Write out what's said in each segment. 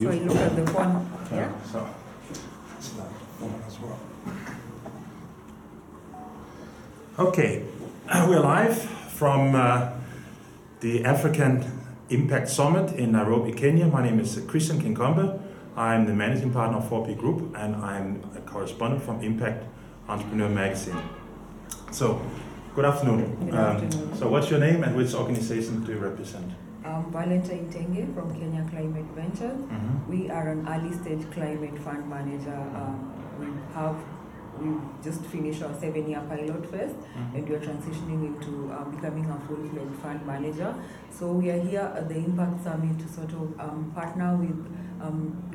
So I look at the phone. Yeah. So it's that phone as well. Okay, we're live from the African Impact Summit in Nairobi, Kenya. My name is Christian Kinkombe. I'm the managing partner of 4P Group, and I'm a correspondent from Impact Entrepreneur Magazine. So, good afternoon. Good afternoon. So, what's your name and which organization do you represent? Valentine from Kenya Climate Ventures. Mm-hmm. We are an early stage climate fund manager. We just finished our 7-year pilot phase, and we are transitioning into becoming a full-fledged fund manager. So we are here at the Impact Summit to sort of partner with,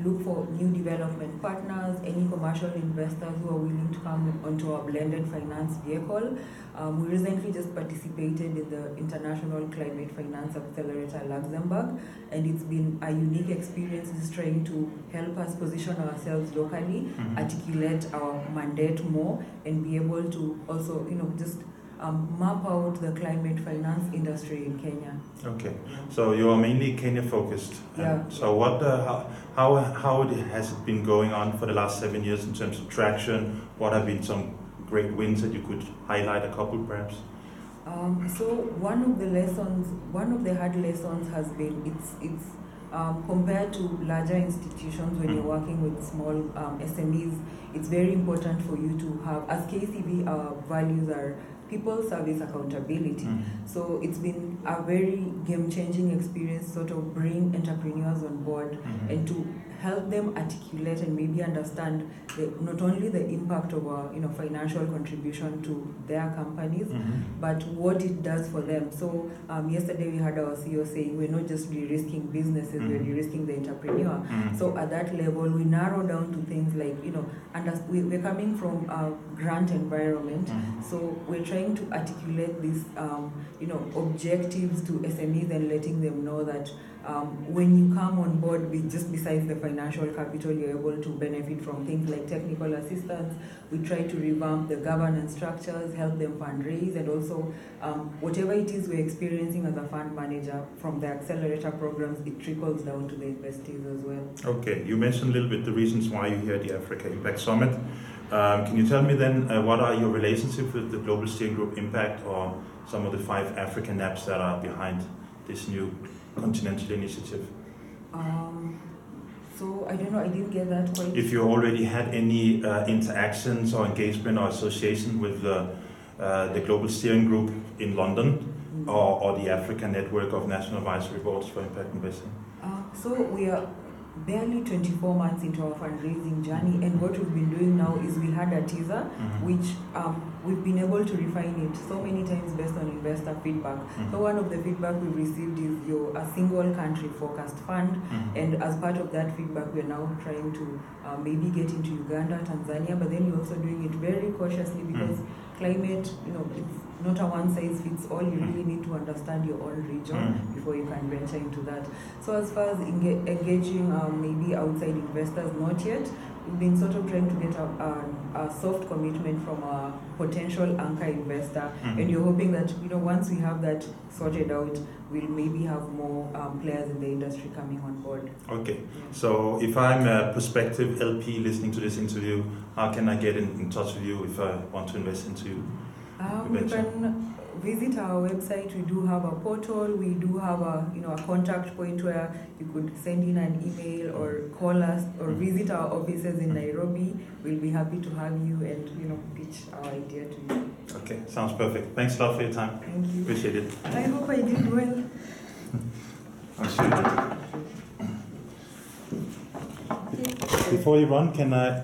look for new development partners, any commercial investors who are willing to come onto our blended finance vehicle. We recently just participated in the International Climate Finance Accelerator Luxembourg, and it's been a unique experience. It's trying to help us position ourselves locally, articulate our mandate more, and be able to also, just map out the climate finance industry in Kenya. Okay, so you are mainly Kenya focused. Yeah. So what, how has it been going on for the last 7 years in terms of traction? What have been some great wins that you could highlight a couple perhaps? So one of the hard lessons has been it's compared to larger institutions, when you're working with small SMEs, it's very important for you to have, as KCV, our values are people, service, accountability. So it's been a very game-changing experience, sort of bring entrepreneurs on board and to help them articulate and maybe understand not only the impact of our financial contribution to their companies, but what it does for them. So yesterday we had our CEO saying we're not just de-risking businesses, we're de-risking the entrepreneur. So at that level we narrow down to things like we're coming from a grant environment, so we're trying to articulate these objectives to SMEs and letting them know that when you come on board, just besides the financial capital, you're able to benefit from things like technical assistance. We try to revamp the governance structures, help them fundraise, and also whatever it is we're experiencing as a fund manager from the accelerator programs, it trickles down to the investees as well. Okay, you mentioned a little bit the reasons why you're here at the Africa Impact Summit. Can you tell me then what are your relationships with the Global Steering Group Impact or some of the 5 African apps that are behind this new continental initiative? So I don't know, I didn't get that quite. If you already had any interactions or engagement or association with the Global Steering Group in London or the African Network of National Advisory Boards for Impact Investing? So we are barely 24 months into our fundraising journey, and what we've been doing now is we had a teaser, which we've been able to refine it so many times based on investor feedback. So one of the feedback we received is you're a single country focused fund, and as part of that feedback we're now trying to maybe get into Uganda, Tanzania, but then you're also doing it very cautiously because climate, it's not a one-size-fits-all. You really need to understand your own region before you can venture into that. So as far as engaging maybe outside investors, not yet. We've been sort of trying to get a soft commitment from a potential anchor investor, and you're hoping that once we have that sorted out, we'll maybe have more players in the industry coming on board. Okay, so if I'm a prospective LP listening to this interview, how can I get in touch with you if I want to invest into you? You can visit our website. We do have a portal. We do have a contact point where you could send in an email or call us or visit our offices in Nairobi. We'll be happy to have you and pitch our idea to you. Okay, sounds perfect. Thanks a lot for your time. Thank you. Appreciate it. I hope I did well. I'm sure. Before you run, can I